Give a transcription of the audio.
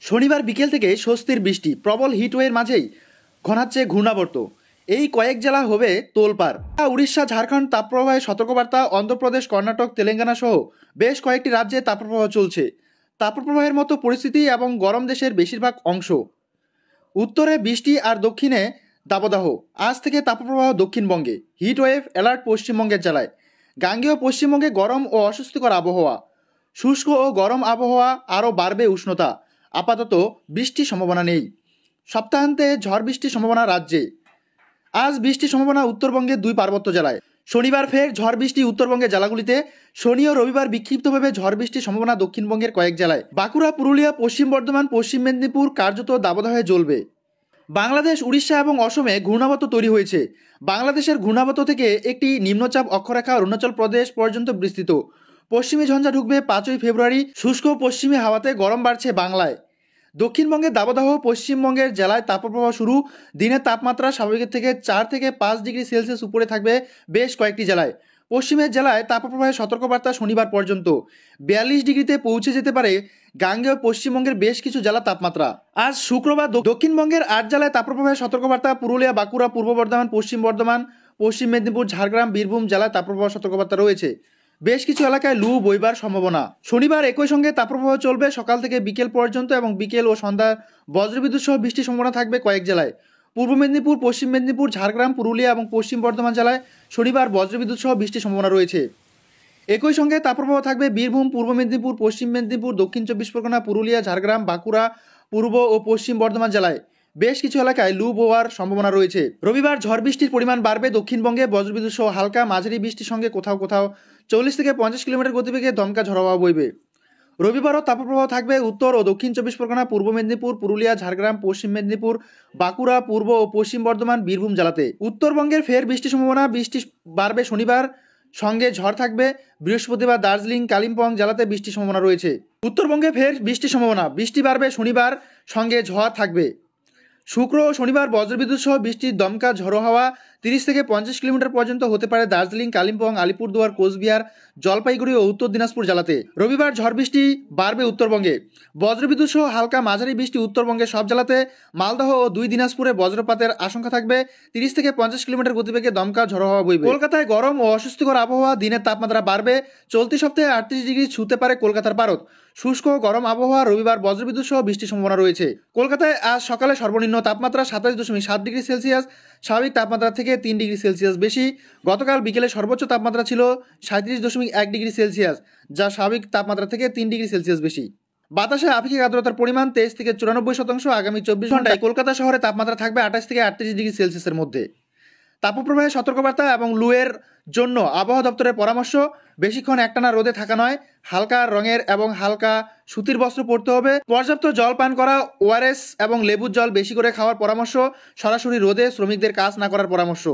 শনিবার বিকেল থেকে স্বস্তির বৃষ্টি, প্রবল হিটওয়ের মাঝেই ঘনাচ্ছে ঘূর্ণাবর্ত। এই কয়েক জেলা হবে তোলপাড়। উড়িষ্যা, ঝাড়খণ্ড তাপপ্রবাহে সতর্কবার্তা। অন্ধ্রপ্রদেশ, কর্ণাটক, তেলেঙ্গানা সহ বেশ কয়েকটি রাজ্যে তাপপ্রবাহ চলছে। তাপপ্রবাহের মতো পরিস্থিতি এবং গরম দেশের বেশিরভাগ অংশ। উত্তরে বৃষ্টি আর দক্ষিণে দাবদাহ। আজ থেকে তাপপ্রবাহ দক্ষিণবঙ্গে, হিটওয়েভ অ্যালার্ট পশ্চিমবঙ্গের জেলায়। গাঙ্গেয় পশ্চিমবঙ্গে গরম ও অস্বস্তিকর আবহাওয়া। শুষ্ক ও গরম আবহাওয়া, আরও বাড়বে উষ্ণতা। আপাতত বৃষ্টির সম্ভাবনা নেই। সপ্তাহান্তে ঝড় বৃষ্টির সম্ভাবনা রাজ্যে। আজ বৃষ্টির সম্ভাবনা উত্তরবঙ্গের 2 পার্বত্য জেলায়। শনিবার ফের ঝড় বৃষ্টি উত্তরবঙ্গের জেলাগুলিতে। শনি ও রবিবার বিক্ষিপ্তভাবে ঝড় বৃষ্টির সম্ভাবনা দক্ষিণবঙ্গের কয়েক জেলায়। বাঁকুড়া, পুরুলিয়া, পশ্চিম বর্ধমান, পশ্চিম মেদিনীপুর কার্যত দাবদাহে জ্বলবে। বাংলাদেশ, উড়িষ্যা এবং অসমে ঘূর্ণাবর্ত তৈরি হয়েছে। বাংলাদেশের ঘূর্ণাবর্ত থেকে একটি নিম্নচাপ অক্ষরেখা অরুণাচল প্রদেশ পর্যন্ত বিস্তৃত। পশ্চিমী ঝঞ্ঝা ঢুকবে 5ই ফেব্রুয়ারি। শুষ্ক পশ্চিমী হাওয়াতে গরম বাড়ছে বাংলায়। দক্ষিণবঙ্গের দাবদাহ। পশ্চিমবঙ্গের জেলায় তাপপ্রবাহ শুরু। দিনের তাপমাত্রা স্বাভাবিকের থেকে 4 থেকে 5 ডিগ্রি সেলসিয়াস উপরে থাকবে বেশ কয়েকটি জেলায়। পশ্চিমের জেলায় তাপপ্রবাহের সতর্কবার্তা শনিবার পর্যন্ত। 42 ডিগ্রিতে পৌঁছে যেতে পারে গাঙ্গেয় পশ্চিমবঙ্গের বেশ কিছু জেলা তাপমাত্রা। আজ শুক্রবার দক্ষিণবঙ্গের 8 জেলায় তাপপ্রবাহের সতর্কবার্তা। পুরুলিয়া, বাঁকুড়া, পূর্ব বর্ধমান, পশ্চিম মেদিনীপুর, ঝাড়গ্রাম, বীরভূম জেলায় তাপপ্রবাহ সতর্কবার্তা রয়েছে। বেশ কিছু এলাকায় লু বইবার সম্ভাবনা। শনিবার একই সঙ্গে তাপপ্রবাহ চলবে সকাল থেকে বিকেল পর্যন্ত এবং বিকেল ও সন্ধ্যা বজ্রবিদ্যুৎ সহ বৃষ্টির সম্ভাবনা থাকবে কয়েক জেলায়। পূর্ব মেদিনীপুর, পশ্চিম মেদিনীপুর, ঝাড়গ্রাম, পুরুলিয়া এবং পশ্চিম বর্ধমান জেলায় শনিবার বজ্রবিদ্যুৎ সহ বৃষ্টির সম্ভাবনা রয়েছে। একই সঙ্গে তাপপ্রবাহ থাকবে বীরভূম, পূর্ব মেদিনীপুর, পশ্চিম মেদিনীপুর, দক্ষিণ 24 পরগনা, পুরুলিয়া, ঝাড়গ্রাম, বাঁকুড়া, পূর্ব ও পশ্চিম বর্ধমান জেলায়। বেশ কিছু এলাকায় লু বোয়ার সম্ভাবনা রয়েছে। রবিবার ঝড় বৃষ্টির পরিমাণ বাড়বে দক্ষিণবঙ্গে। বজ্রবিদ্যুৎ সহ হালকা মাঝারি বৃষ্টির সঙ্গে কোথাও কোথাও 40 থেকে 50 কিলোমিটার গতিবেগে দমকা ঝড়ো হাওয়া বইবে। রবিবারও তাপপ্রবাহ থাকবে উত্তর ও দক্ষিণ 24 পরগনা, পূর্ব মেদিনীপুর, পুরুলিয়া, ঝাড়গ্রাম, পশ্চিম মেদিনীপুর, বাঁকুড়া, পূর্ব ও পশ্চিম বর্ধমান, বীরভূম জেলাতে। উত্তরবঙ্গের ফের বৃষ্টির সম্ভাবনা। বৃষ্টি বাড়বে শনিবার, সঙ্গে ঝড় থাকবে। বৃহস্পতিবার দার্জিলিং, কালিম্পং জেলাতে বৃষ্টির সম্ভাবনা রয়েছে। উত্তরবঙ্গে ফের বৃষ্টির সম্ভাবনা। বৃষ্টি বাড়বে শনিবার, সঙ্গে ঝড় থাকবে। শুক্র ও শনিবার বজ্রবিদ্যুৎ সহ বৃষ্টির দমকা ঝড়ো হাওয়া 30 থেকে 50 কিলোমিটার পর্যন্ত হতে পারে দার্জিলিং, কালিম্পং, আলিপুরদুয়ার, কোচবিহার, জলপাইগুড়ি ও উত্তর দিনাজপুর জেলাতে। রবিবার ঝড় বৃষ্টি বাড়বে উত্তরবঙ্গে। বজ্রবিদ্যুৎ সহ হালকা মাঝারি বৃষ্টি উত্তরবঙ্গের সব জেলাতে। মালদহ ও 2 দিনাজপুরে বজ্রপাতের আশঙ্কা থাকবে। 30 থেকে 50 কিলোমিটার গতিবেগে দমকা ঝড়ো হাওয়া বইবে। কলকাতায় গরম ও অস্বস্তিকর আবহাওয়া। দিনের তাপমাত্রা বাড়বে। চলতি সপ্তাহে 38 ডিগ্রি ছুঁতে পারে কলকাতার পারদ। শুষ্ক গরম আবহাওয়া। রবিবার বজ্রবিদ্যুৎ সহ বৃষ্টির সম্ভাবনা রয়েছে। কলকাতায় আজ সকালে সর্বনিম্ন তাপমাত্রা 27.7 ডিগ্রি সেলসিয়াস, স্বাভাবিক তাপমাত্রা থেকে 3 ডিগ্রি সেলসিয়াস বেশি। গতকাল বিকেলে সর্বোচ্চ তাপমাত্রা ছিল 37.1 ডিগ্রি সেলসিয়াস, যা স্বাভাবিক তাপমাত্রা থেকে 3 ডিগ্রি সেলসিয়াস বেশি। বাতাসে আপেক্ষিক আর্দ্রতার পরিমাণ 23 থেকে 94%। আগামী 24 ঘন্টায় কলকাতা শহরে তাপমাত্রা থাকবে 28 থেকে 38 ডিগ্রি সেলসিয়াসের মধ্যে। তাপপ্রবাহের সতর্কবার্তা এবং লুয়ের জন্য আবহাওয়া দপ্তরের পরামর্শ। বেশিক্ষণ একটানা রোদে থাকা নয়। হালকা রঙের এবং হালকা সুতির বস্ত্র পরতে হবে। পর্যাপ্ত জল পান করা, ওআরএস এবং লেবুর জল বেশি করে খাওয়ার পরামর্শ। সরাসরি রোদে শ্রমিকদের কাজ না করার পরামর্শ।